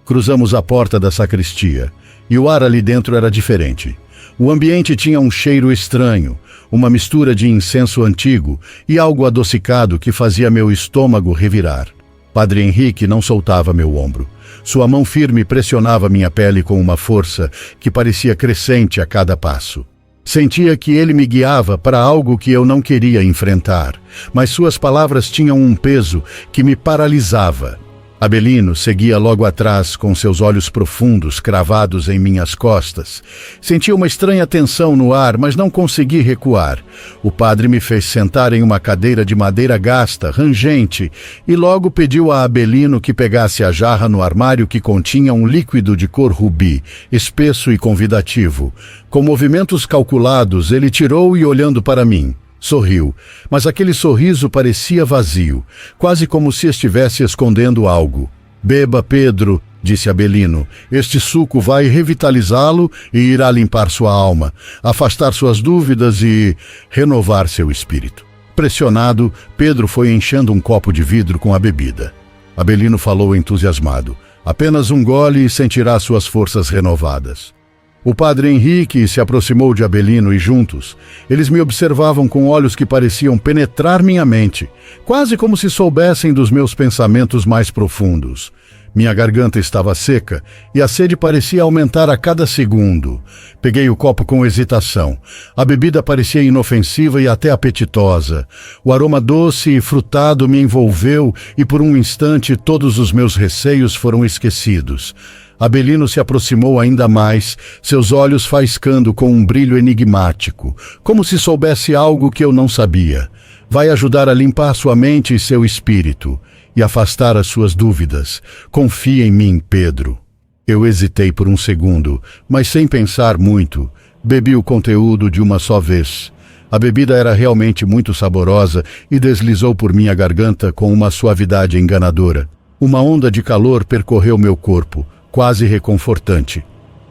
Cruzamos a porta da sacristia, e o ar ali dentro era diferente. O ambiente tinha um cheiro estranho, uma mistura de incenso antigo e algo adocicado que fazia meu estômago revirar. Padre Henrique não soltava meu ombro. Sua mão firme pressionava minha pele com uma força que parecia crescente a cada passo. Sentia que ele me guiava para algo que eu não queria enfrentar, mas suas palavras tinham um peso que me paralisava. Abelino seguia logo atrás com seus olhos profundos cravados em minhas costas. Senti uma estranha tensão no ar, mas não consegui recuar. O padre me fez sentar em uma cadeira de madeira gasta, rangente, e logo pediu a Abelino que pegasse a jarra no armário que continha um líquido de cor rubi, espesso e convidativo. Com movimentos calculados, ele tirou e, olhando para mim, sorriu, mas aquele sorriso parecia vazio, quase como se estivesse escondendo algo. "Beba, Pedro", disse Abelino. "Este suco vai revitalizá-lo e irá limpar sua alma, afastar suas dúvidas e renovar seu espírito." Pressionado, Pedro foi enchendo um copo de vidro com a bebida. Abelino falou entusiasmado. "Apenas um gole e sentirá suas forças renovadas." O padre Henrique se aproximou de Abelino e juntos, eles me observavam com olhos que pareciam penetrar minha mente, quase como se soubessem dos meus pensamentos mais profundos. Minha garganta estava seca e a sede parecia aumentar a cada segundo. Peguei o copo com hesitação. A bebida parecia inofensiva e até apetitosa. O aroma doce e frutado me envolveu e por um instante todos os meus receios foram esquecidos. Abelino se aproximou ainda mais, seus olhos faiscando com um brilho enigmático, como se soubesse algo que eu não sabia. "Vai ajudar a limpar sua mente e seu espírito, e afastar as suas dúvidas. Confia em mim, Pedro." Eu hesitei por um segundo, mas sem pensar muito, bebi o conteúdo de uma só vez. A bebida era realmente muito saborosa e deslizou por minha garganta com uma suavidade enganadora. Uma onda de calor percorreu meu corpo, quase reconfortante.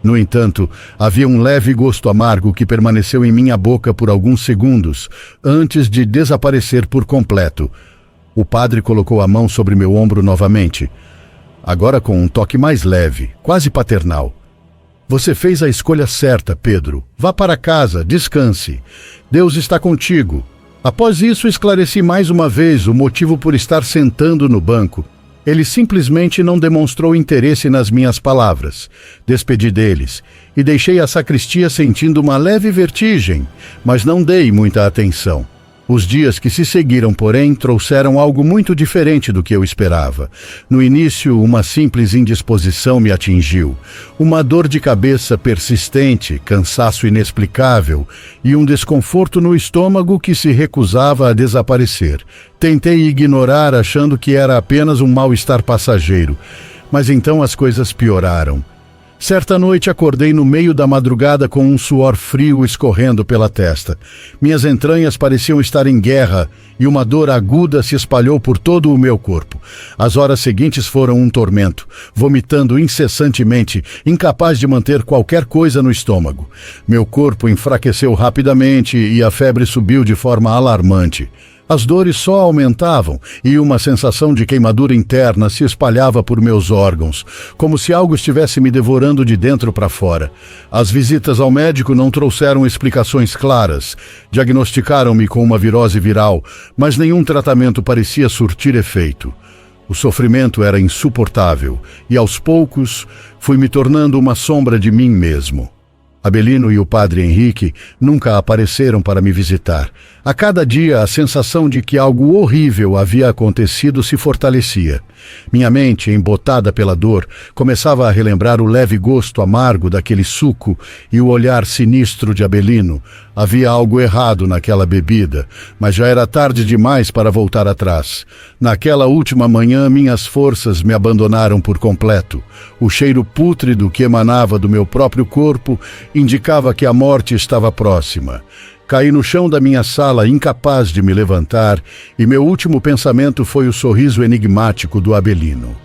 No entanto, havia um leve gosto amargo que permaneceu em minha boca por alguns segundos, antes de desaparecer por completo. O padre colocou a mão sobre meu ombro novamente, agora com um toque mais leve, quase paternal. "Você fez a escolha certa, Pedro. Vá para casa, descanse. Deus está contigo." Após isso, esclareci mais uma vez o motivo por estar sentando no banco. Ele simplesmente não demonstrou interesse nas minhas palavras. Despedi deles e deixei a sacristia sentindo uma leve vertigem, mas não dei muita atenção. Os dias que se seguiram, porém, trouxeram algo muito diferente do que eu esperava. No início, uma simples indisposição me atingiu. Uma dor de cabeça persistente, cansaço inexplicável e um desconforto no estômago que se recusava a desaparecer. Tentei ignorar, achando que era apenas um mal-estar passageiro, mas então as coisas pioraram. Certa noite acordei no meio da madrugada com um suor frio escorrendo pela testa. Minhas entranhas pareciam estar em guerra e uma dor aguda se espalhou por todo o meu corpo. As horas seguintes foram um tormento, vomitando incessantemente, incapaz de manter qualquer coisa no estômago. Meu corpo enfraqueceu rapidamente e a febre subiu de forma alarmante. As dores só aumentavam e uma sensação de queimadura interna se espalhava por meus órgãos, como se algo estivesse me devorando de dentro para fora. As visitas ao médico não trouxeram explicações claras. Diagnosticaram-me com uma virose viral, mas nenhum tratamento parecia surtir efeito. O sofrimento era insuportável e, aos poucos, fui me tornando uma sombra de mim mesmo. Abelino e o padre Henrique nunca apareceram para me visitar. A cada dia, a sensação de que algo horrível havia acontecido se fortalecia. Minha mente, embotada pela dor, começava a relembrar o leve gosto amargo daquele suco e o olhar sinistro de Abelino. Havia algo errado naquela bebida, mas já era tarde demais para voltar atrás. Naquela última manhã, minhas forças me abandonaram por completo. O cheiro pútrido que emanava do meu próprio corpo indicava que a morte estava próxima. Caí no chão da minha sala, incapaz de me levantar, e meu último pensamento foi o sorriso enigmático do Abelino.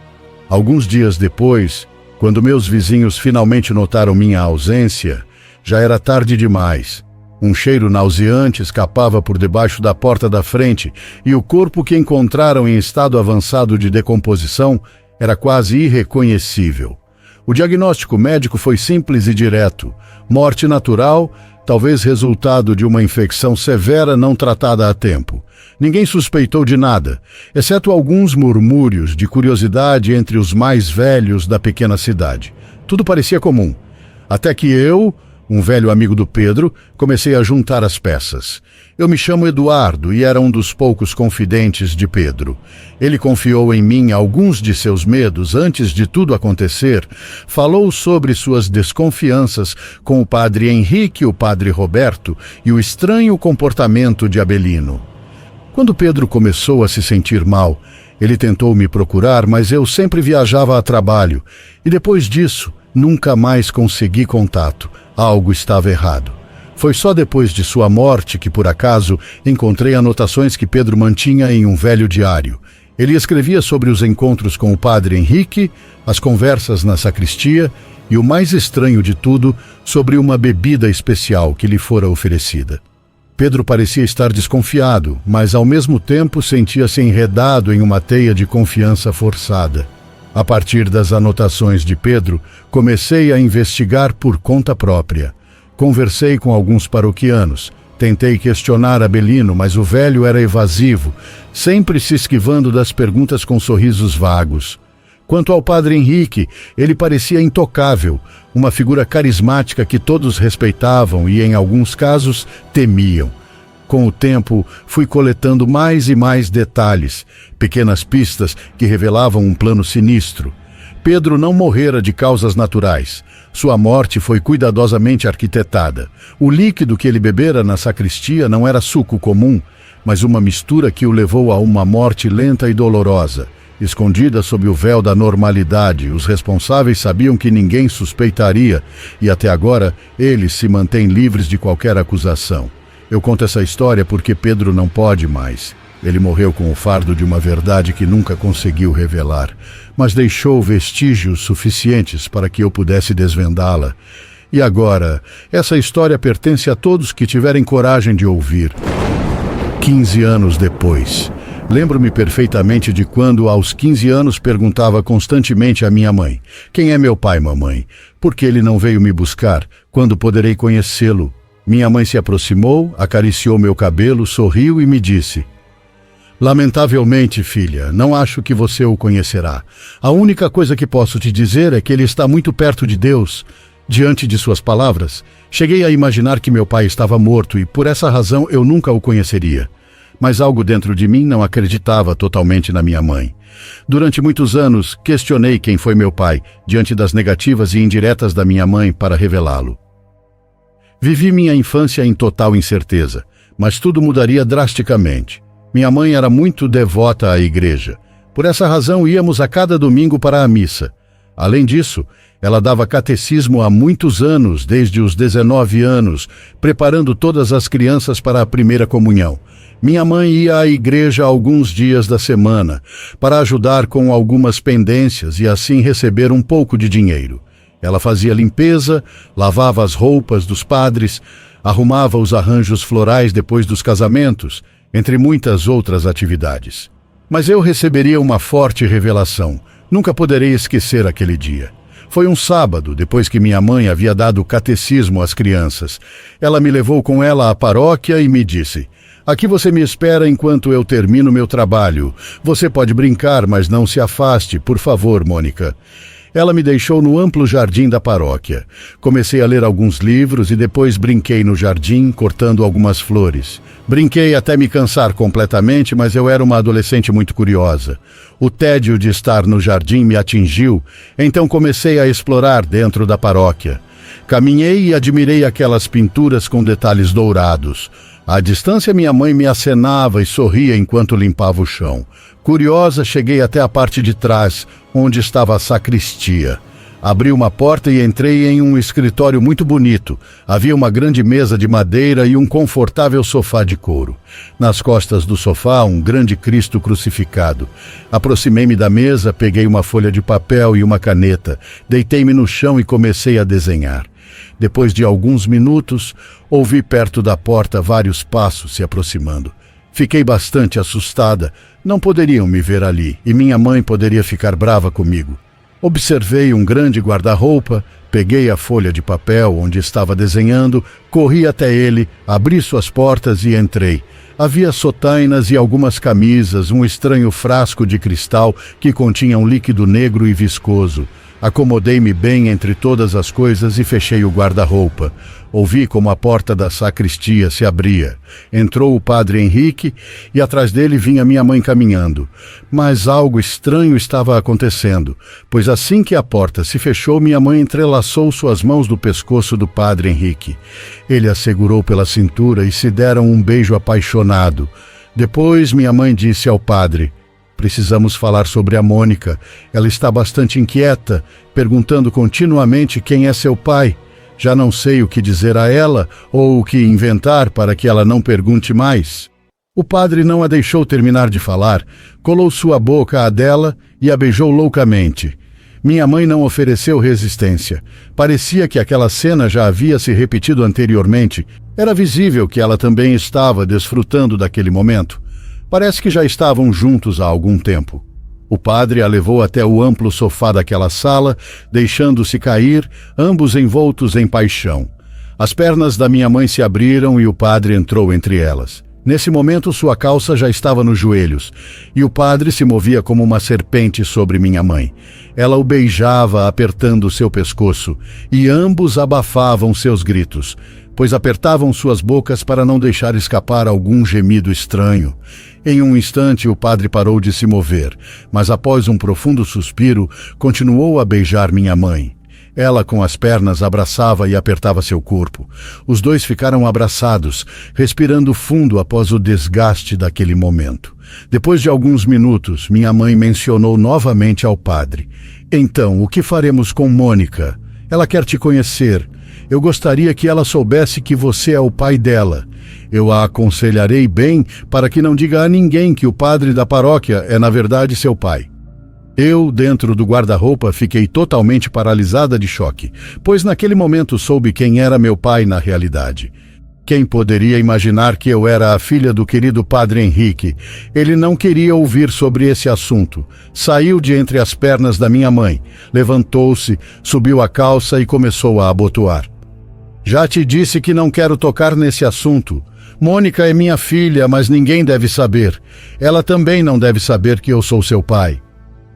Alguns dias depois, quando meus vizinhos finalmente notaram minha ausência, já era tarde demais. Um cheiro nauseante escapava por debaixo da porta da frente, e o corpo que encontraram em estado avançado de decomposição era quase irreconhecível. O diagnóstico médico foi simples e direto: morte natural, talvez resultado de uma infecção severa não tratada a tempo. Ninguém suspeitou de nada, exceto alguns murmúrios de curiosidade entre os mais velhos da pequena cidade. Tudo parecia comum, até que eu, um velho amigo do Pedro, comecei a juntar as peças. Eu me chamo Eduardo e era um dos poucos confidentes de Pedro. Ele confiou em mim alguns de seus medos antes de tudo acontecer, falou sobre suas desconfianças com o padre Henrique e o padre Roberto e o estranho comportamento de Abelino. Quando Pedro começou a se sentir mal, ele tentou me procurar, mas eu sempre viajava a trabalho e depois disso nunca mais consegui contato. Algo estava errado. Foi só depois de sua morte que, por acaso, encontrei anotações que Pedro mantinha em um velho diário. Ele escrevia sobre os encontros com o padre Henrique, as conversas na sacristia e, o mais estranho de tudo, sobre uma bebida especial que lhe fora oferecida. Pedro parecia estar desconfiado, mas ao mesmo tempo sentia-se enredado em uma teia de confiança forçada. A partir das anotações de Pedro, comecei a investigar por conta própria. Conversei com alguns paroquianos. Tentei questionar Abelino, mas o velho era evasivo, sempre se esquivando das perguntas com sorrisos vagos. Quanto ao padre Henrique, ele parecia intocável, uma figura carismática que todos respeitavam e, em alguns casos, temiam. Com o tempo, fui coletando mais e mais detalhes, pequenas pistas que revelavam um plano sinistro. Pedro não morrera de causas naturais. Sua morte foi cuidadosamente arquitetada. O líquido que ele bebera na sacristia não era suco comum, mas uma mistura que o levou a uma morte lenta e dolorosa. Escondida sob o véu da normalidade, os responsáveis sabiam que ninguém suspeitaria e até agora eles se mantêm livres de qualquer acusação. Eu conto essa história porque Pedro não pode mais. Ele morreu com o fardo de uma verdade que nunca conseguiu revelar, mas deixou vestígios suficientes para que eu pudesse desvendá-la. E agora, essa história pertence a todos que tiverem coragem de ouvir. 15 anos depois. Lembro-me perfeitamente de quando, aos 15 anos, perguntava constantemente à minha mãe: quem é meu pai, mamãe? Por que ele não veio me buscar? Quando poderei conhecê-lo? Minha mãe se aproximou, acariciou meu cabelo, sorriu e me disse: lamentavelmente, filha, não acho que você o conhecerá. A única coisa que posso te dizer é que ele está muito perto de Deus. Diante de suas palavras, cheguei a imaginar que meu pai estava morto e, por essa razão, eu nunca o conheceria. Mas algo dentro de mim não acreditava totalmente na minha mãe. Durante muitos anos, questionei quem foi meu pai, diante das negativas e indiretas da minha mãe para revelá-lo. Vivi minha infância em total incerteza, mas tudo mudaria drasticamente. Minha mãe era muito devota à igreja. Por essa razão, íamos a cada domingo para a missa. Além disso, ela dava catecismo há muitos anos, desde os 19 anos, preparando todas as crianças para a primeira comunhão. Minha mãe ia à igreja alguns dias da semana, para ajudar com algumas pendências e assim receber um pouco de dinheiro. Ela fazia limpeza, lavava as roupas dos padres, arrumava os arranjos florais depois dos casamentos, entre muitas outras atividades. Mas eu receberia uma forte revelação. Nunca poderei esquecer aquele dia. Foi um sábado, depois que minha mãe havia dado catecismo às crianças. Ela me levou com ela à paróquia e me disse: aqui você me espera enquanto eu termino meu trabalho. Você pode brincar, mas não se afaste, por favor, Mônica. Ela me deixou no amplo jardim da paróquia. Comecei a ler alguns livros e depois brinquei no jardim, cortando algumas flores. Brinquei até me cansar completamente, mas eu era uma adolescente muito curiosa. O tédio de estar no jardim me atingiu, então comecei a explorar dentro da paróquia. Caminhei e admirei aquelas pinturas com detalhes dourados. À distância, minha mãe me acenava e sorria enquanto limpava o chão. Curiosa, cheguei até a parte de trás, onde estava a sacristia. Abri uma porta e entrei em um escritório muito bonito. Havia uma grande mesa de madeira e um confortável sofá de couro. Nas costas do sofá, um grande Cristo crucificado. Aproximei-me da mesa, peguei uma folha de papel e uma caneta, deitei-me no chão e comecei a desenhar. Depois de alguns minutos, ouvi perto da porta vários passos se aproximando. Fiquei bastante assustada. Não poderiam me ver ali, e minha mãe poderia ficar brava comigo. Observei um grande guarda-roupa, peguei a folha de papel onde estava desenhando, corri até ele, abri suas portas e entrei. Havia sotainas e algumas camisas, um estranho frasco de cristal que continha um líquido negro e viscoso. Acomodei-me bem entre todas as coisas e fechei o guarda-roupa. Ouvi como a porta da sacristia se abria. Entrou o padre Henrique e atrás dele vinha minha mãe caminhando. Mas algo estranho estava acontecendo, pois assim que a porta se fechou, minha mãe entrelaçou suas mãos do pescoço do padre Henrique. Ele a segurou pela cintura e se deram um beijo apaixonado. Depois minha mãe disse ao padre: "Precisamos falar sobre a Mônica. Ela está bastante inquieta, perguntando continuamente quem é seu pai. Já não sei o que dizer a ela ou o que inventar para que ela não pergunte mais." O padre não a deixou terminar de falar, colou sua boca à dela e a beijou loucamente. Minha mãe não ofereceu resistência. Parecia que aquela cena já havia se repetido anteriormente. Era visível que ela também estava desfrutando daquele momento. Parece que já estavam juntos há algum tempo. O padre a levou até o amplo sofá daquela sala, deixando-se cair, ambos envoltos em paixão. As pernas da minha mãe se abriram e o padre entrou entre elas. Nesse momento, sua calça já estava nos joelhos, e o padre se movia como uma serpente sobre minha mãe. Ela o beijava, apertando seu pescoço, e ambos abafavam seus gritos, pois apertavam suas bocas para não deixar escapar algum gemido estranho. Em um instante, o padre parou de se mover, mas após um profundo suspiro, continuou a beijar minha mãe. Ela, com as pernas, abraçava e apertava seu corpo. Os dois ficaram abraçados, respirando fundo após o desgaste daquele momento. Depois de alguns minutos, minha mãe mencionou novamente ao padre: "Então, o que faremos com Mônica? Ela quer te conhecer. Eu gostaria que ela soubesse que você é o pai dela. Eu a aconselharei bem para que não diga a ninguém que o padre da paróquia é, na verdade, seu pai." Eu, dentro do guarda-roupa, fiquei totalmente paralisada de choque, pois naquele momento soube quem era meu pai na realidade. Quem poderia imaginar que eu era a filha do querido padre Henrique? Ele não queria ouvir sobre esse assunto. Saiu de entre as pernas da minha mãe, levantou-se, subiu a calça e começou a abotoar. "Já te disse que não quero tocar nesse assunto. Mônica é minha filha, mas ninguém deve saber. Ela também não deve saber que eu sou seu pai."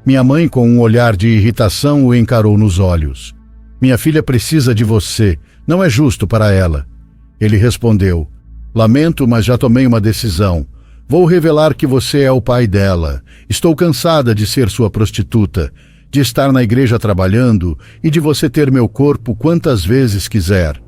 Minha mãe, com um olhar de irritação, o encarou nos olhos. "Minha filha precisa de você. Não é justo para ela." Ele respondeu: "Lamento, mas já tomei uma decisão. Vou revelar que você é o pai dela. Estou cansada de ser sua prostituta, de estar na igreja trabalhando e de você ter meu corpo quantas vezes quiser."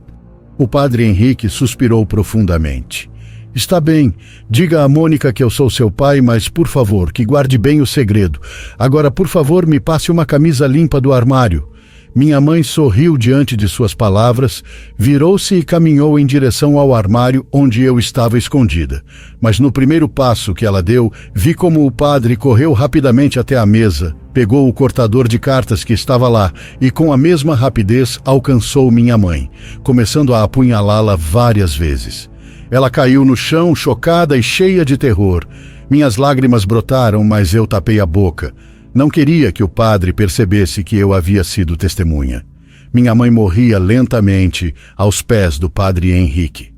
O padre Henrique suspirou profundamente. "Está bem, diga a Mônica que eu sou seu pai, mas, por favor, que guarde bem o segredo. Agora, por favor, me passe uma camisa limpa do armário." Minha mãe sorriu diante de suas palavras, virou-se e caminhou em direção ao armário onde eu estava escondida. Mas no primeiro passo que ela deu, vi como o padre correu rapidamente até a mesa, pegou o cortador de cartas que estava lá e, com a mesma rapidez, alcançou minha mãe, começando a apunhalá-la várias vezes. Ela caiu no chão, chocada e cheia de terror. Minhas lágrimas brotaram, mas eu tapei a boca. Não queria que o padre percebesse que eu havia sido testemunha. Minha mãe morria lentamente aos pés do padre Henrique.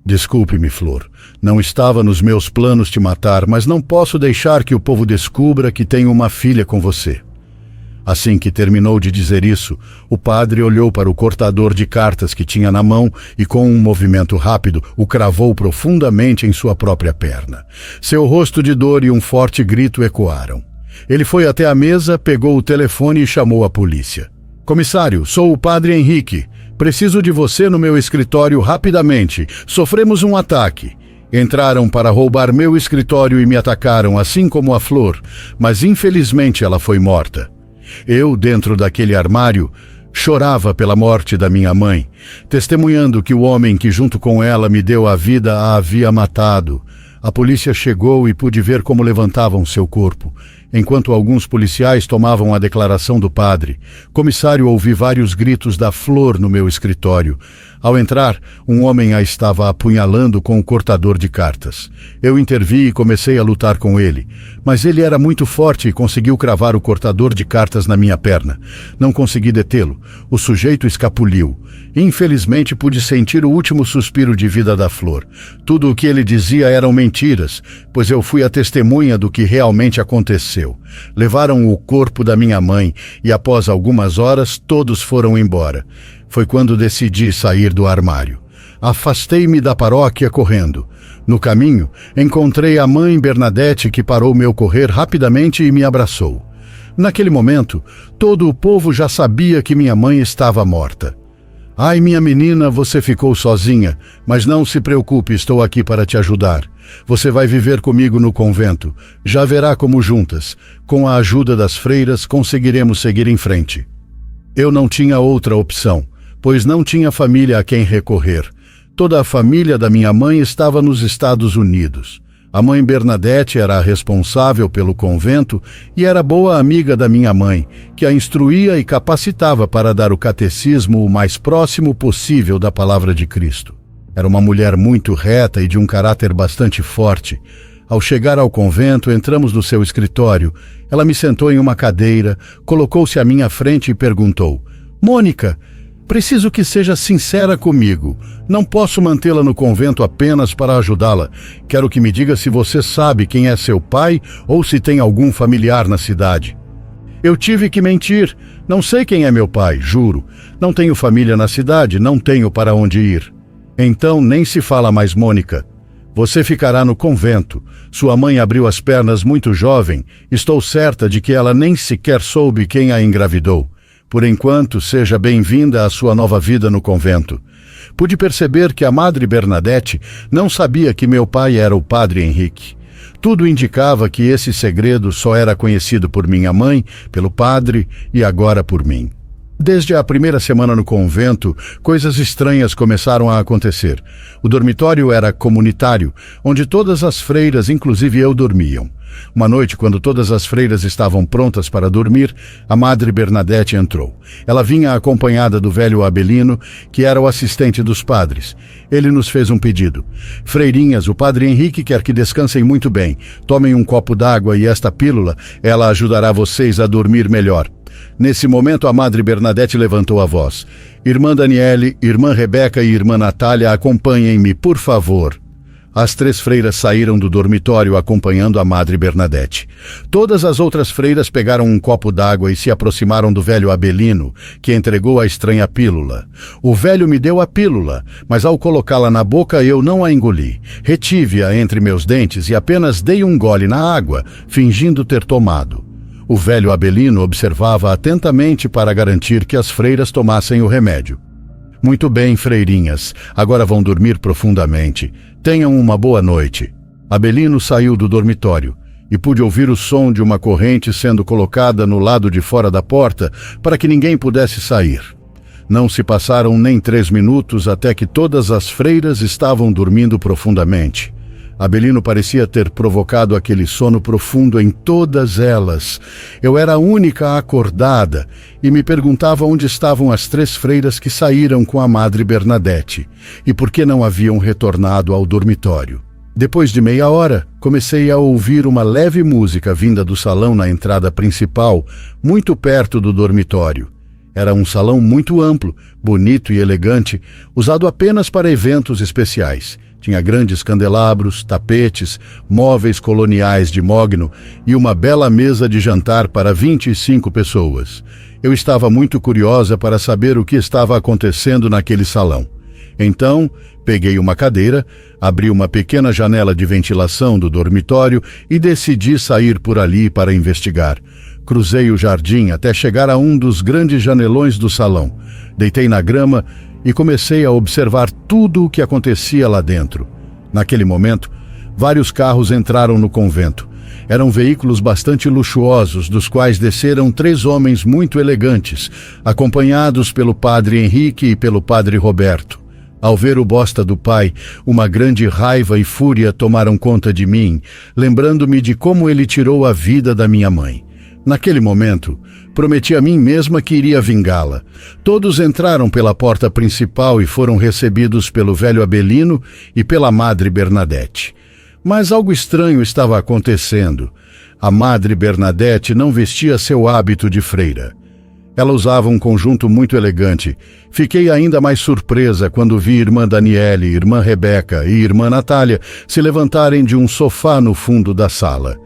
"Desculpe-me, Flor. Não estava nos meus planos te matar, mas não posso deixar que o povo descubra que tenho uma filha com você." Assim que terminou de dizer isso, o padre olhou para o cortador de cartas que tinha na mão e, com um movimento rápido, o cravou profundamente em sua própria perna. Seu rosto de dor e um forte grito ecoaram. Ele foi até a mesa, pegou o telefone e chamou a polícia. "Comissário, sou o padre Henrique. Preciso de você no meu escritório rapidamente. Sofremos um ataque. Entraram para roubar meu escritório e me atacaram, assim como a Flor, mas infelizmente ela foi morta." Eu, dentro daquele armário, chorava pela morte da minha mãe, testemunhando que o homem que junto com ela me deu a vida a havia matado. A polícia chegou e pude ver como levantavam seu corpo. Enquanto alguns policiais tomavam a declaração do padre, comissário, ouvi vários gritos da Flor no meu escritório. Ao entrar, um homem a estava apunhalando com um cortador de cartas. Eu intervi e comecei a lutar com ele, mas ele era muito forte e conseguiu cravar o cortador de cartas na minha perna. Não consegui detê-lo. O sujeito escapuliu. Infelizmente, pude sentir o último suspiro de vida da Flor. Tudo o que ele dizia eram mentiras, pois eu fui a testemunha do que realmente aconteceu. Levaram o corpo da minha mãe e, após algumas horas, todos foram embora. Foi quando decidi sair do armário. Afastei-me da paróquia correndo. No caminho, encontrei a mãe Bernadette, que parou meu correr rapidamente e me abraçou. Naquele momento, todo o povo já sabia que minha mãe estava morta. Ai, minha menina, você ficou sozinha, mas não se preocupe, estou aqui para te ajudar. Você vai viver comigo no convento. Já verá como juntas, com a ajuda das freiras, conseguiremos seguir em frente. Eu não tinha outra opção, pois não tinha família a quem recorrer. Toda a família da minha mãe estava nos Estados Unidos. A mãe Bernadette era a responsável pelo convento e era boa amiga da minha mãe, que a instruía e capacitava para dar o catecismo o mais próximo possível da palavra de Cristo. Era uma mulher muito reta e de um caráter bastante forte. Ao chegar ao convento, entramos no seu escritório. Ela me sentou em uma cadeira, colocou-se à minha frente e perguntou: "Mônica, preciso que seja sincera comigo. Não posso mantê-la no convento apenas para ajudá-la. Quero que me diga se você sabe quem é seu pai ou se tem algum familiar na cidade." Eu tive que mentir. Não sei quem é meu pai, juro. Não tenho família na cidade, não tenho para onde ir. Então nem se fala mais, Mônica. Você ficará no convento. Sua mãe abriu as pernas muito jovem. Estou certa de que ela nem sequer soube quem a engravidou. Por enquanto, seja bem-vinda à sua nova vida no convento. Pude perceber que a Madre Bernadette não sabia que meu pai era o Padre Henrique. Tudo indicava que esse segredo só era conhecido por minha mãe, pelo padre e agora por mim. Desde a primeira semana no convento, coisas estranhas começaram a acontecer. O dormitório era comunitário, onde todas as freiras, inclusive eu, dormiam. Uma noite, quando todas as freiras estavam prontas para dormir, a Madre Bernadette entrou. Ela vinha acompanhada do velho Abelino, que era o assistente dos padres. Ele nos fez um pedido. "Freirinhas, o Padre Henrique quer que descansem muito bem. Tomem um copo d'água e esta pílula, ela ajudará vocês a dormir melhor." Nesse momento, a Madre Bernadette levantou a voz. "Irmã Daniele, Irmã Rebeca e Irmã Natália, acompanhem-me, por favor." As 3 freiras saíram do dormitório acompanhando a Madre Bernadette. Todas as outras freiras pegaram um copo d'água e se aproximaram do velho Abelino, que entregou a estranha pílula. O velho me deu a pílula, mas ao colocá-la na boca eu não a engoli. Retive-a entre meus dentes e apenas dei um gole na água, fingindo ter tomado. O velho Abelino observava atentamente para garantir que as freiras tomassem o remédio. "Muito bem, freirinhas, agora vão dormir profundamente. Tenham uma boa noite." Abelino saiu do dormitório e pude ouvir o som de uma corrente sendo colocada no lado de fora da porta para que ninguém pudesse sair. Não se passaram nem 3 minutos até que todas as freiras estavam dormindo profundamente. Abelino parecia ter provocado aquele sono profundo em todas elas. Eu era a única acordada e me perguntava onde estavam as 3 freiras que saíram com a Madre Bernadette e por que não haviam retornado ao dormitório. Depois de meia hora, comecei a ouvir uma leve música vinda do salão na entrada principal, muito perto do dormitório. Era um salão muito amplo, bonito e elegante, usado apenas para eventos especiais. Tinha grandes candelabros, tapetes, móveis coloniais de mogno e uma bela mesa de jantar para 25 pessoas. Eu estava muito curiosa para saber o que estava acontecendo naquele salão. Então, peguei uma cadeira, abri uma pequena janela de ventilação do dormitório e decidi sair por ali para investigar. Cruzei o jardim até chegar a um dos grandes janelões do salão. Deitei na grama e comecei a observar tudo o que acontecia lá dentro. Naquele momento, vários carros entraram no convento. Eram veículos bastante luxuosos, dos quais desceram 3 homens muito elegantes, acompanhados pelo Padre Henrique e pelo Padre Roberto. Ao ver o bosta do pai, uma grande raiva e fúria tomaram conta de mim, lembrando-me de como ele tirou a vida da minha mãe. Naquele momento, prometi a mim mesma que iria vingá-la. Todos entraram pela porta principal e foram recebidos pelo velho Abelino e pela Madre Bernadette. Mas algo estranho estava acontecendo. A Madre Bernadette não vestia seu hábito de freira. Ela usava um conjunto muito elegante. Fiquei ainda mais surpresa quando vi irmã Daniele, irmã Rebeca e irmã Natália se levantarem de um sofá no fundo da sala.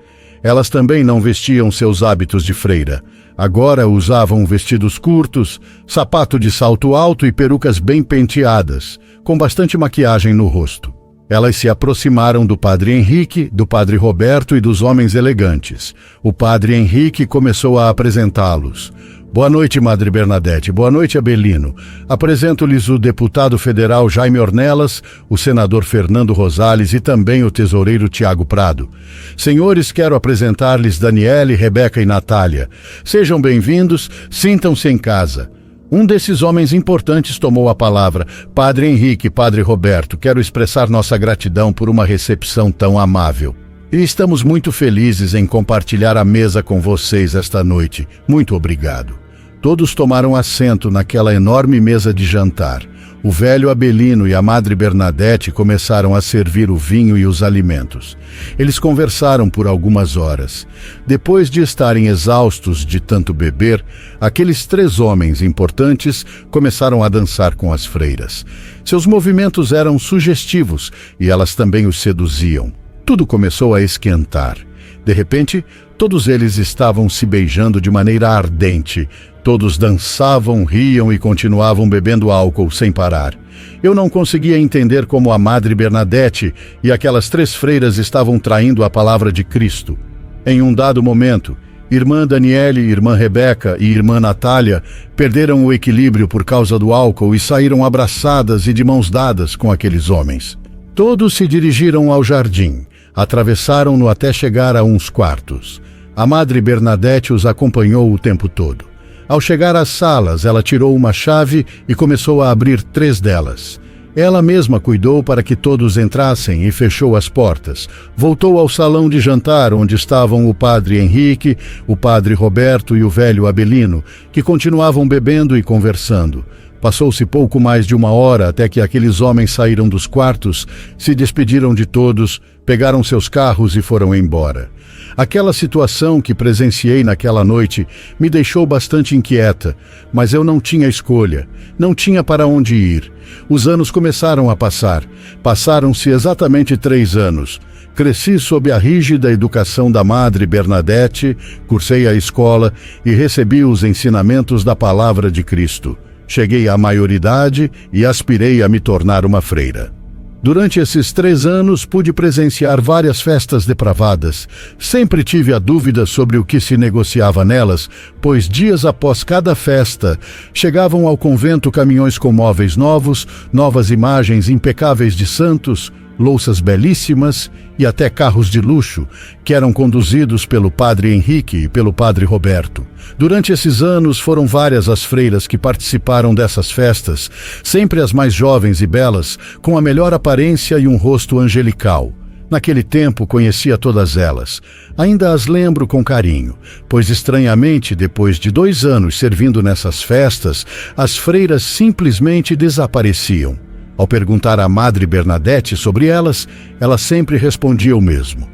Elas também não vestiam seus hábitos de freira. Agora usavam vestidos curtos, sapato de salto alto e perucas bem penteadas, com bastante maquiagem no rosto. Elas se aproximaram do padre Henrique, do padre Roberto e dos homens elegantes. O padre Henrique começou a apresentá-los. Boa noite, Madre Bernadette. Boa noite, Abelino. Apresento-lhes o deputado federal Jaime Ornelas, o senador Fernando Rosales e também o tesoureiro Tiago Prado. Senhores, quero apresentar-lhes Daniele, Rebeca e Natália. Sejam bem-vindos, sintam-se em casa. Um desses homens importantes tomou a palavra. Padre Henrique, Padre Roberto, quero expressar nossa gratidão por uma recepção tão amável. E estamos muito felizes em compartilhar a mesa com vocês esta noite. Muito obrigado. Todos tomaram assento naquela enorme mesa de jantar. O velho Abelino e a Madre Bernadette começaram a servir o vinho e os alimentos. Eles conversaram por algumas horas. Depois de estarem exaustos de tanto beber, aqueles 3 homens importantes começaram a dançar com as freiras. Seus movimentos eram sugestivos e elas também os seduziam. Tudo começou a esquentar. De repente, todos eles estavam se beijando de maneira ardente. Todos dançavam, riam e continuavam bebendo álcool sem parar. Eu não conseguia entender como a Madre Bernadette e aquelas 3 freiras estavam traindo a palavra de Cristo. Em um dado momento, irmã Daniele, irmã Rebeca e irmã Natália perderam o equilíbrio por causa do álcool e saíram abraçadas e de mãos dadas com aqueles homens. Todos se dirigiram ao jardim. Atravessaram-no até chegar a uns quartos. A Madre Bernadette os acompanhou o tempo todo. Ao chegar às salas, ela tirou uma chave e começou a abrir 3 delas. Ela mesma cuidou para que todos entrassem e fechou as portas. Voltou ao salão de jantar, onde estavam o padre Henrique, o padre Roberto e o velho Abelino, que continuavam bebendo e conversando. Passou-se pouco mais de 1 hora até que aqueles homens saíram dos quartos, se despediram de todos, pegaram seus carros e foram embora. Aquela situação que presenciei naquela noite me deixou bastante inquieta, mas eu não tinha escolha, não tinha para onde ir. Os anos começaram a passar. Passaram-se exatamente 3 anos. Cresci sob a rígida educação da Madre Bernadette, cursei a escola e recebi os ensinamentos da Palavra de Cristo. Cheguei à maioridade e aspirei a me tornar uma freira. Durante esses 3 anos, pude presenciar várias festas depravadas. Sempre tive a dúvida sobre o que se negociava nelas, pois dias após cada festa, chegavam ao convento caminhões com móveis novos, novas imagens impecáveis de santos, louças belíssimas e até carros de luxo, que eram conduzidos pelo padre Henrique e pelo padre Roberto. Durante esses anos foram várias as freiras que participaram dessas festas, sempre as mais jovens e belas, com a melhor aparência e um rosto angelical. Naquele tempo conhecia todas elas. Ainda as lembro com carinho, pois estranhamente, depois de 2 anos servindo nessas festas, as freiras simplesmente desapareciam. Ao perguntar à Madre Bernadette sobre elas, ela sempre respondia o mesmo.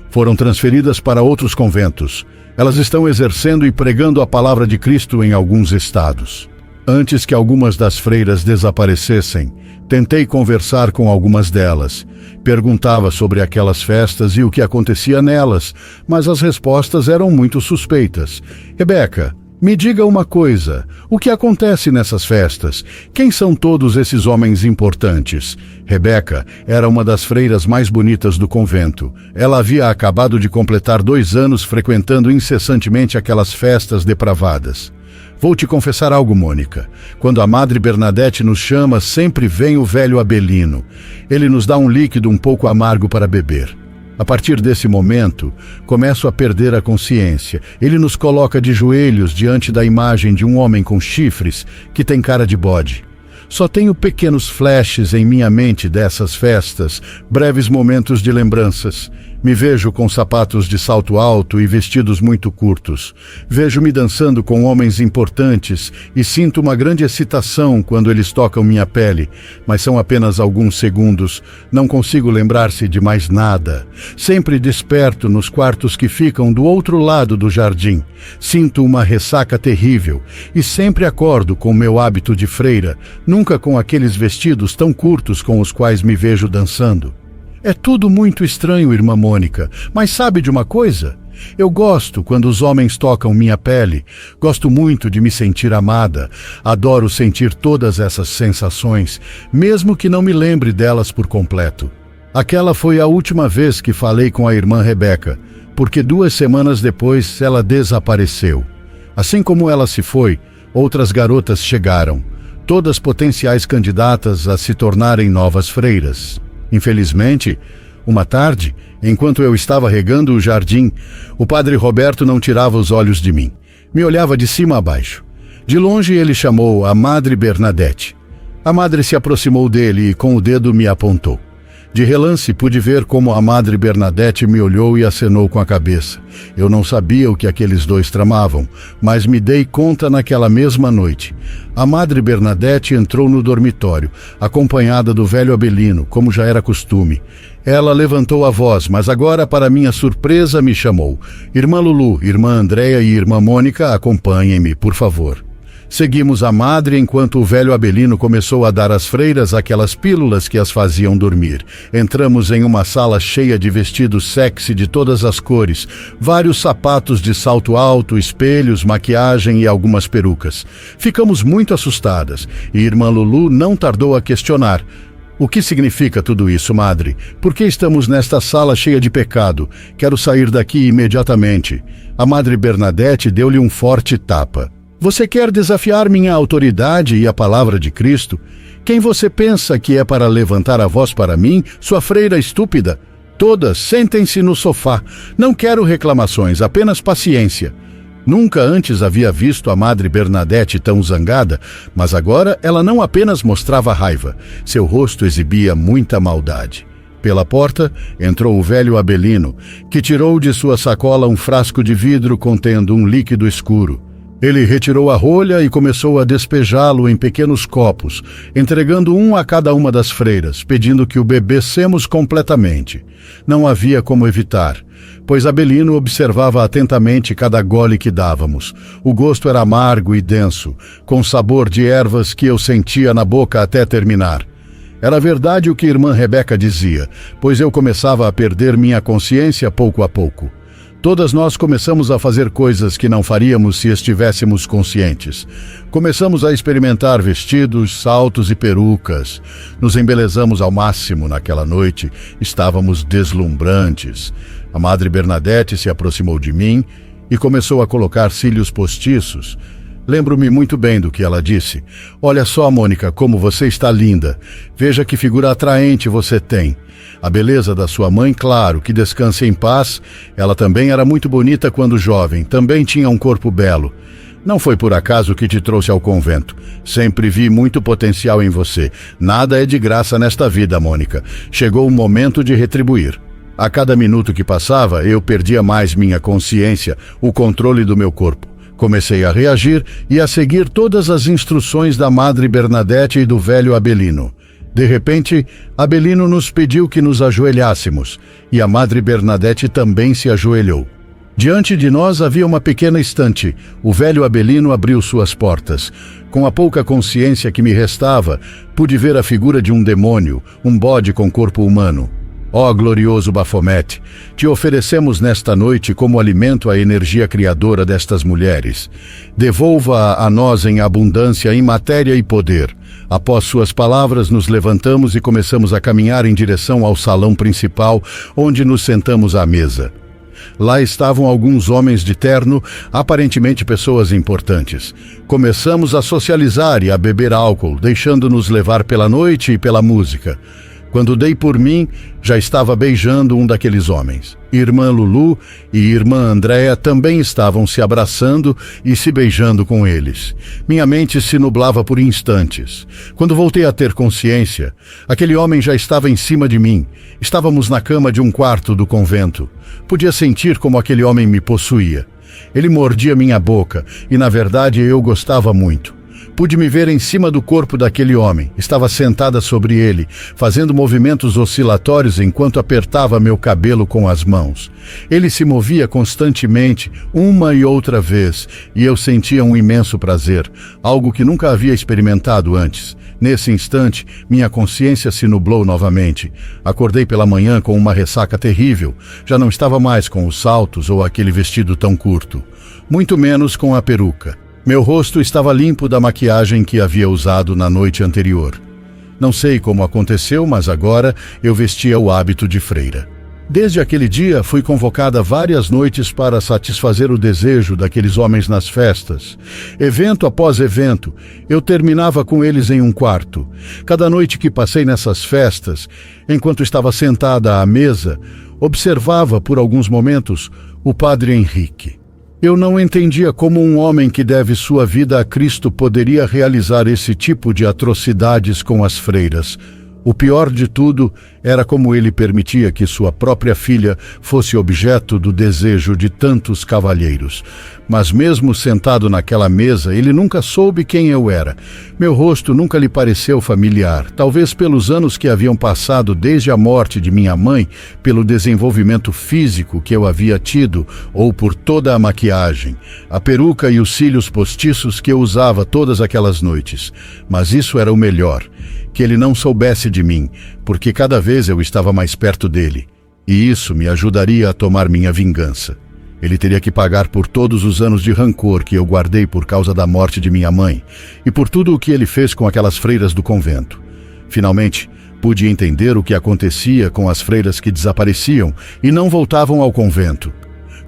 Foram transferidas para outros conventos. Elas estão exercendo e pregando a palavra de Cristo em alguns estados. Antes que algumas das freiras desaparecessem, tentei conversar com algumas delas. Perguntava sobre aquelas festas e o que acontecia nelas, mas as respostas eram muito suspeitas. Rebeca, me diga uma coisa, o que acontece nessas festas? Quem são todos esses homens importantes? Rebeca era uma das freiras mais bonitas do convento. Ela havia acabado de completar 2 anos frequentando incessantemente aquelas festas depravadas. Vou te confessar algo, Mônica. Quando a Madre Bernadette nos chama, sempre vem o velho Abelino. Ele nos dá um líquido um pouco amargo para beber. A partir desse momento, começo a perder a consciência. Ele nos coloca de joelhos diante da imagem de um homem com chifres que tem cara de bode. Só tenho pequenos flashes em minha mente dessas festas, breves momentos de lembranças. Me vejo com sapatos de salto alto e vestidos muito curtos. Vejo-me dançando com homens importantes e sinto uma grande excitação quando eles tocam minha pele, mas são apenas alguns segundos. Não consigo lembrar-se de mais nada. Sempre desperto nos quartos que ficam do outro lado do jardim. Sinto uma ressaca terrível e sempre acordo com meu hábito de freira, nunca com aqueles vestidos tão curtos com os quais me vejo dançando. É tudo muito estranho, irmã Mônica, mas sabe de uma coisa? Eu gosto quando os homens tocam minha pele, gosto muito de me sentir amada, adoro sentir todas essas sensações, mesmo que não me lembre delas por completo. Aquela foi a última vez que falei com a irmã Rebeca, porque 2 semanas depois ela desapareceu. Assim como ela se foi, outras garotas chegaram, todas potenciais candidatas a se tornarem novas freiras. Infelizmente, uma tarde, enquanto eu estava regando o jardim, o padre Roberto não tirava os olhos de mim. Me olhava de cima a baixo. De longe ele chamou a Madre Bernadette. A madre se aproximou dele e com o dedo me apontou. De relance pude ver como a Madre Bernadette me olhou e acenou com a cabeça. Eu não sabia o que aqueles dois tramavam, mas me dei conta naquela mesma noite. A Madre Bernadette entrou no dormitório, acompanhada do velho Abelino, como já era costume. Ela levantou a voz, mas agora, para minha surpresa, me chamou. Irmã Lulu, irmã Andréia e irmã Mônica, acompanhem-me, por favor. Seguimos a madre enquanto o velho Abelino começou a dar às freiras aquelas pílulas que as faziam dormir. Entramos em uma sala cheia de vestidos sexy de todas as cores, vários sapatos de salto alto, espelhos, maquiagem e algumas perucas. Ficamos muito assustadas e irmã Lulu não tardou a questionar. O que significa tudo isso, madre? Por que estamos nesta sala cheia de pecado? Quero sair daqui imediatamente. A Madre Bernadette deu-lhe um forte tapa. Você quer desafiar minha autoridade e a palavra de Cristo? Quem você pensa que é para levantar a voz para mim, sua freira estúpida? Todas, sentem-se no sofá. Não quero reclamações, apenas paciência. Nunca antes havia visto a Madre Bernadette tão zangada, mas agora ela não apenas mostrava raiva, seu rosto exibia muita maldade. Pela porta, entrou o velho Abelino, que tirou de sua sacola um frasco de vidro contendo um líquido escuro. Ele retirou a rolha e começou a despejá-lo em pequenos copos, entregando um a cada uma das freiras, pedindo que o bebêssemos completamente. Não havia como evitar, pois Abelino observava atentamente cada gole que dávamos. O gosto era amargo e denso, com sabor de ervas que eu sentia na boca até terminar. Era verdade o que irmã Rebeca dizia, pois eu começava a perder minha consciência pouco a pouco. Todas nós começamos a fazer coisas que não faríamos se estivéssemos conscientes. Começamos a experimentar vestidos, saltos e perucas. Nos embelezamos ao máximo naquela noite. Estávamos deslumbrantes. A Madre Bernadette se aproximou de mim e começou a colocar cílios postiços. Lembro-me muito bem do que ela disse. Olha só, Mônica, como você está linda. Veja que figura atraente você tem. A beleza da sua mãe, claro, que descanse em paz. Ela também era muito bonita quando jovem, também tinha um corpo belo. Não foi por acaso que te trouxe ao convento. Sempre vi muito potencial em você. Nada é de graça nesta vida, Mônica. Chegou o momento de retribuir. A cada minuto que passava, eu perdia mais minha consciência, o controle do meu corpo. Comecei a reagir e a seguir todas as instruções da Madre Bernadette e do velho Abelino. De repente, Abelino nos pediu que nos ajoelhássemos, e a Madre Bernadette também se ajoelhou. Diante de nós havia uma pequena estante. O velho Abelino abriu suas portas. Com a pouca consciência que me restava, pude ver a figura de um demônio, um bode com corpo humano. Ó glorioso Bafomete, te oferecemos nesta noite como alimento a energia criadora destas mulheres. Devolva-a a nós em abundância em matéria e poder. Após suas palavras, nos levantamos e começamos a caminhar em direção ao salão principal, onde nos sentamos à mesa. Lá estavam alguns homens de terno, aparentemente pessoas importantes. Começamos a socializar e a beber álcool, deixando-nos levar pela noite e pela música. Quando dei por mim, já estava beijando um daqueles homens. Irmã Lulu e irmã Andréa também estavam se abraçando e se beijando com eles. Minha mente se nublava por instantes. Quando voltei a ter consciência, aquele homem já estava em cima de mim. Estávamos na cama de um quarto do convento. Podia sentir como aquele homem me possuía. Ele mordia minha boca e, na verdade, eu gostava muito. Pude me ver em cima do corpo daquele homem. Estava sentada sobre ele, fazendo movimentos oscilatórios enquanto apertava meu cabelo com as mãos. Ele se movia constantemente, uma e outra vez, e eu sentia um imenso prazer, algo que nunca havia experimentado antes. Nesse instante, minha consciência se nublou novamente. Acordei pela manhã com uma ressaca terrível. Já não estava mais com os saltos ou aquele vestido tão curto, muito menos com a peruca. Meu rosto estava limpo da maquiagem que havia usado na noite anterior. Não sei como aconteceu, mas agora eu vestia o hábito de freira. Desde aquele dia, fui convocada várias noites para satisfazer o desejo daqueles homens nas festas. Evento após evento, eu terminava com eles em um quarto. Cada noite que passei nessas festas, enquanto estava sentada à mesa, observava por alguns momentos o padre Henrique. Eu não entendia como um homem que deve sua vida a Cristo poderia realizar esse tipo de atrocidades com as freiras. O pior de tudo era como ele permitia que sua própria filha fosse objeto do desejo de tantos cavalheiros. Mas mesmo sentado naquela mesa, ele nunca soube quem eu era. Meu rosto nunca lhe pareceu familiar, talvez pelos anos que haviam passado desde a morte de minha mãe, pelo desenvolvimento físico que eu havia tido, ou por toda a maquiagem, a peruca e os cílios postiços que eu usava todas aquelas noites. Mas isso era o melhor, que ele não soubesse de mim, porque cada vez eu estava mais perto dele, e isso me ajudaria a tomar minha vingança. Ele teria que pagar por todos os anos de rancor que eu guardei por causa da morte de minha mãe, e por tudo o que ele fez com aquelas freiras do convento. Finalmente, pude entender o que acontecia com as freiras que desapareciam e não voltavam ao convento.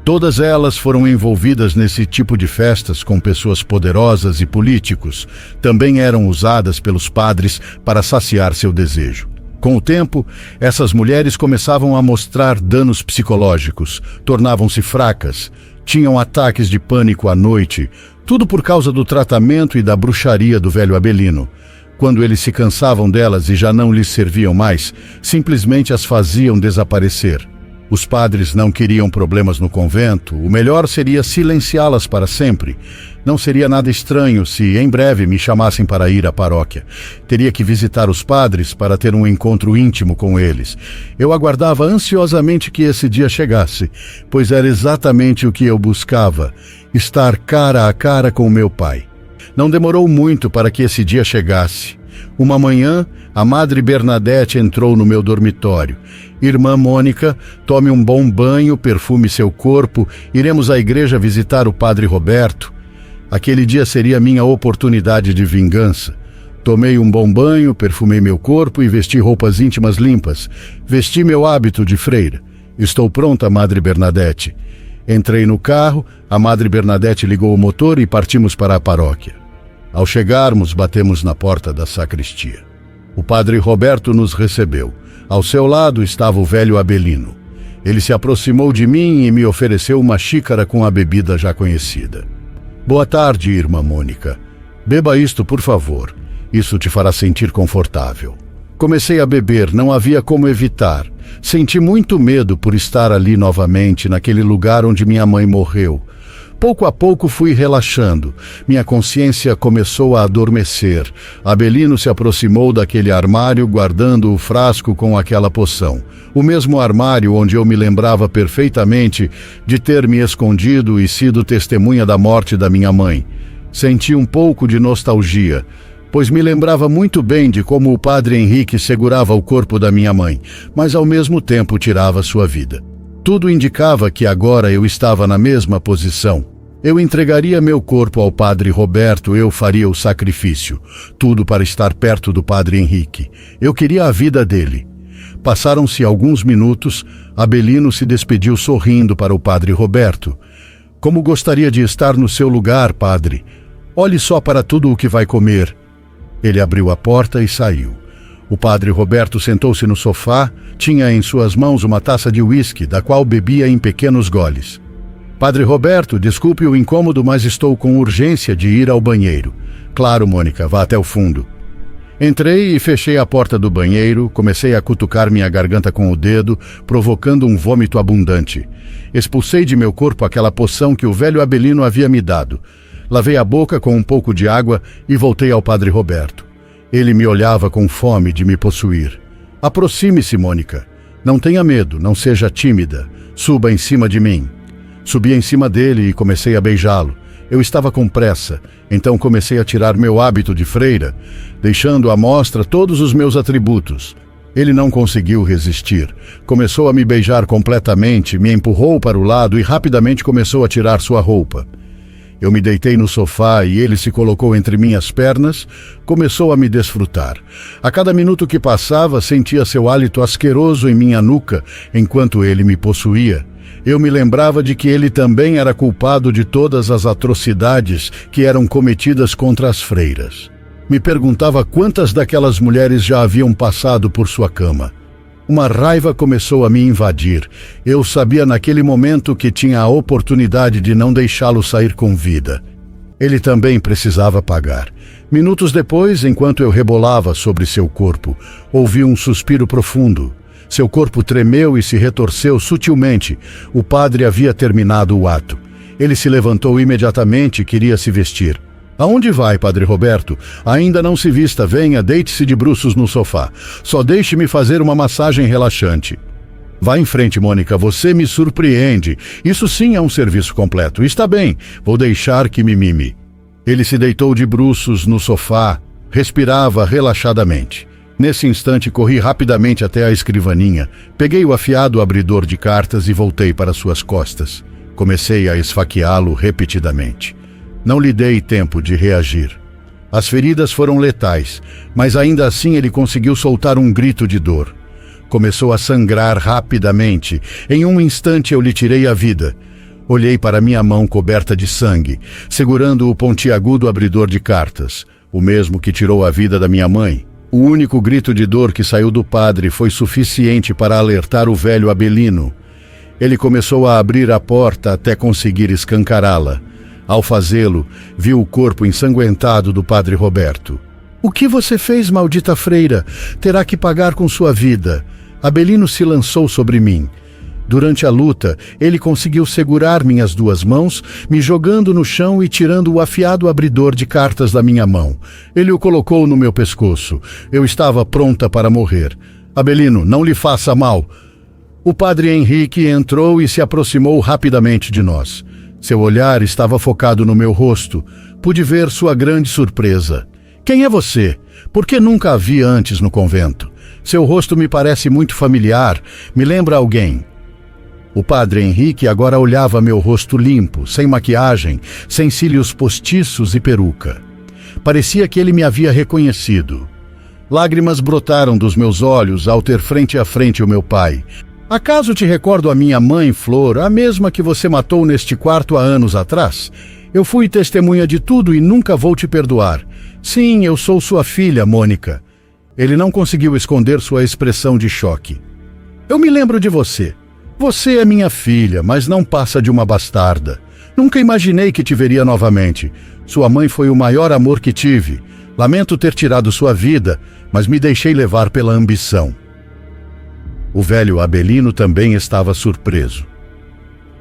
Todas elas foram envolvidas nesse tipo de festas com pessoas poderosas e políticos. Também eram usadas pelos padres para saciar seu desejo. Com o tempo, essas mulheres começavam a mostrar danos psicológicos, tornavam-se fracas, tinham ataques de pânico à noite, tudo por causa do tratamento e da bruxaria do velho Abelino. Quando eles se cansavam delas e já não lhes serviam mais, simplesmente as faziam desaparecer. Os padres não queriam problemas no convento, o melhor seria silenciá-las para sempre. Não seria nada estranho se, em breve, me chamassem para ir à paróquia. Teria que visitar os padres para ter um encontro íntimo com eles. Eu aguardava ansiosamente que esse dia chegasse, pois era exatamente o que eu buscava, estar cara a cara com meu pai. Não demorou muito para que esse dia chegasse. Uma manhã, a Madre Bernadette entrou no meu dormitório. Irmã Mônica, tome um bom banho, perfume seu corpo, iremos à igreja visitar o Padre Roberto. Aquele dia seria minha oportunidade de vingança. Tomei um bom banho, perfumei meu corpo e vesti roupas íntimas limpas. Vesti meu hábito de freira. Estou pronta, Madre Bernadette. Entrei no carro, a Madre Bernadette ligou o motor e partimos para a paróquia. Ao chegarmos, batemos na porta da sacristia. O Padre Roberto nos recebeu. Ao seu lado estava o velho Abelino. Ele se aproximou de mim e me ofereceu uma xícara com a bebida já conhecida. Boa tarde, irmã Mônica. Beba isto, por favor. Isso te fará sentir confortável. Comecei a beber, não havia como evitar. Senti muito medo por estar ali novamente, naquele lugar onde minha mãe morreu. Pouco a pouco fui relaxando. Minha consciência começou a adormecer. Abelino se aproximou daquele armário, guardando o frasco com aquela poção. O mesmo armário onde eu me lembrava perfeitamente de ter me escondido e sido testemunha da morte da minha mãe. Senti um pouco de nostalgia, pois me lembrava muito bem de como o padre Henrique segurava o corpo da minha mãe, mas ao mesmo tempo tirava sua vida. Tudo indicava que agora eu estava na mesma posição. Eu entregaria meu corpo ao padre Roberto, eu faria o sacrifício. Tudo para estar perto do padre Henrique. Eu queria a vida dele. Passaram-se alguns minutos, Abelino se despediu sorrindo para o padre Roberto. Como gostaria de estar no seu lugar, padre. Olhe só para tudo o que vai comer. Ele abriu a porta e saiu. O padre Roberto sentou-se no sofá, tinha em suas mãos uma taça de uísque, da qual bebia em pequenos goles. Padre Roberto, desculpe o incômodo, mas estou com urgência de ir ao banheiro. Claro, Mônica, vá até o fundo. Entrei e fechei a porta do banheiro, comecei a cutucar minha garganta com o dedo, provocando um vômito abundante. Expulsei de meu corpo aquela poção que o velho Abelino havia me dado. Lavei a boca com um pouco de água e voltei ao padre Roberto. Ele me olhava com fome de me possuir. Aproxime-se, Mônica. Não tenha medo, não seja tímida. Suba em cima de mim. Subi em cima dele e comecei a beijá-lo. Eu estava com pressa, então comecei a tirar meu hábito de freira, deixando à mostra todos os meus atributos. Ele não conseguiu resistir. Começou a me beijar completamente, me empurrou para o lado e rapidamente começou a tirar sua roupa. Eu me deitei no sofá e ele se colocou entre minhas pernas, começou a me desfrutar. A cada minuto que passava, sentia seu hálito asqueroso em minha nuca, enquanto ele me possuía. Eu me lembrava de que ele também era culpado de todas as atrocidades que eram cometidas contra as freiras. Me perguntava quantas daquelas mulheres já haviam passado por sua cama. Uma raiva começou a me invadir. Eu sabia naquele momento que tinha a oportunidade de não deixá-lo sair com vida. Ele também precisava pagar. Minutos depois, enquanto eu rebolava sobre seu corpo, ouvi um suspiro profundo. Seu corpo tremeu e se retorceu sutilmente. O padre havia terminado o ato. Ele se levantou imediatamente e queria se vestir. Aonde vai, padre Roberto? Ainda não se vista, venha, deite-se de bruços no sofá. Só deixe-me fazer uma massagem relaxante. Vá em frente, Mônica, você me surpreende. Isso sim é um serviço completo. Está bem, vou deixar que me mime. Ele se deitou de bruços no sofá, respirava relaxadamente. Nesse instante, corri rapidamente até a escrivaninha, peguei o afiado abridor de cartas e voltei para suas costas. Comecei a esfaqueá-lo repetidamente. Não lhe dei tempo de reagir. As feridas foram letais, mas ainda assim ele conseguiu soltar um grito de dor. Começou a sangrar rapidamente. Em um instante eu lhe tirei a vida. Olhei para minha mão coberta de sangue, segurando o pontiagudo abridor de cartas, o mesmo que tirou a vida da minha mãe. O único grito de dor que saiu do padre foi suficiente para alertar o velho Abelino. Ele começou a abrir a porta até conseguir escancará-la. Ao fazê-lo, viu o corpo ensanguentado do padre Roberto. "O que você fez, maldita freira? Terá que pagar com sua vida." Abelino se lançou sobre mim. Durante a luta, ele conseguiu segurar minhas duas mãos, me jogando no chão e tirando o afiado abridor de cartas da minha mão. Ele o colocou no meu pescoço. Eu estava pronta para morrer. "Abelino, não lhe faça mal." O padre Henrique entrou e se aproximou rapidamente de nós. Seu olhar estava focado no meu rosto. Pude ver sua grande surpresa. "Quem é você? Por que nunca a vi antes no convento? Seu rosto me parece muito familiar. Me lembra alguém." O padre Henrique agora olhava meu rosto limpo, sem maquiagem, sem cílios postiços e peruca. Parecia que ele me havia reconhecido. Lágrimas brotaram dos meus olhos ao ter frente a frente o meu pai. "Acaso te recordo a minha mãe, Flor, a mesma que você matou neste quarto há anos atrás? Eu fui testemunha de tudo e nunca vou te perdoar. Sim, eu sou sua filha, Mônica." Ele não conseguiu esconder sua expressão de choque. "Eu me lembro de você. Você é minha filha, mas não passa de uma bastarda. Nunca imaginei que te veria novamente. Sua mãe foi o maior amor que tive. Lamento ter tirado sua vida, mas me deixei levar pela ambição." O velho Abelino também estava surpreso.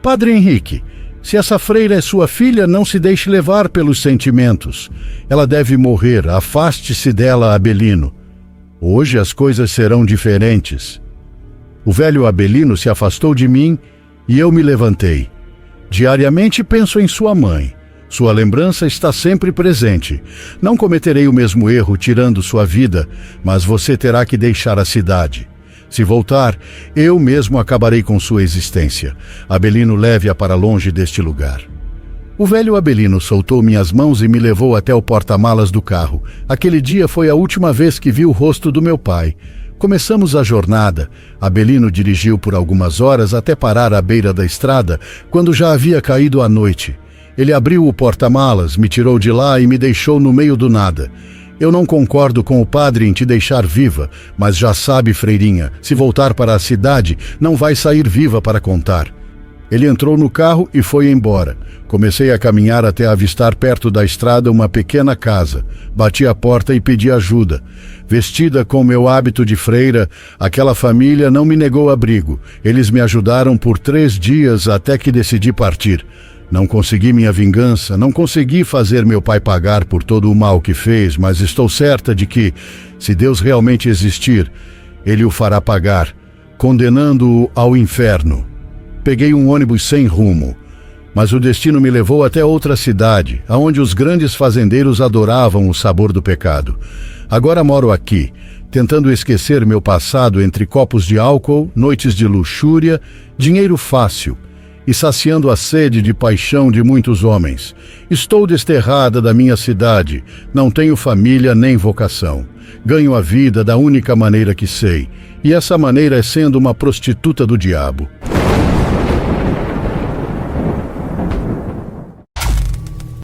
"Padre Henrique, se essa freira é sua filha, não se deixe levar pelos sentimentos. Ela deve morrer, afaste-se dela, Abelino. Hoje as coisas serão diferentes." O velho Abelino se afastou de mim e eu me levantei. "Diariamente penso em sua mãe. Sua lembrança está sempre presente. Não cometerei o mesmo erro tirando sua vida, mas você terá que deixar a cidade. Se voltar, eu mesmo acabarei com sua existência. Abelino, leve-a para longe deste lugar." O velho Abelino soltou minhas mãos e me levou até o porta-malas do carro. Aquele dia foi a última vez que vi o rosto do meu pai. Começamos a jornada. Abelino dirigiu por algumas horas até parar à beira da estrada, quando já havia caído a noite. Ele abriu o porta-malas, me tirou de lá e me deixou no meio do nada. Eu não concordo com o padre em te deixar viva, mas já sabe, freirinha, se voltar para a cidade, não vai sair viva para contar. Ele entrou no carro e foi embora. Comecei a caminhar até avistar perto da estrada uma pequena casa. Bati a porta e pedi ajuda. Vestida com meu hábito de freira, aquela família não me negou abrigo. Eles me ajudaram por 3 dias até que decidi partir. Não consegui minha vingança, não consegui fazer meu pai pagar por todo o mal que fez, mas estou certa de que, se Deus realmente existir, Ele o fará pagar, condenando-o ao inferno. Peguei um ônibus sem rumo, mas o destino me levou até outra cidade, onde os grandes fazendeiros adoravam o sabor do pecado. Agora moro aqui, tentando esquecer meu passado entre copos de álcool, noites de luxúria, dinheiro fácil e saciando a sede de paixão de muitos homens. Estou desterrada da minha cidade, não tenho família nem vocação. Ganho a vida da única maneira que sei, e essa maneira é sendo uma prostituta do diabo.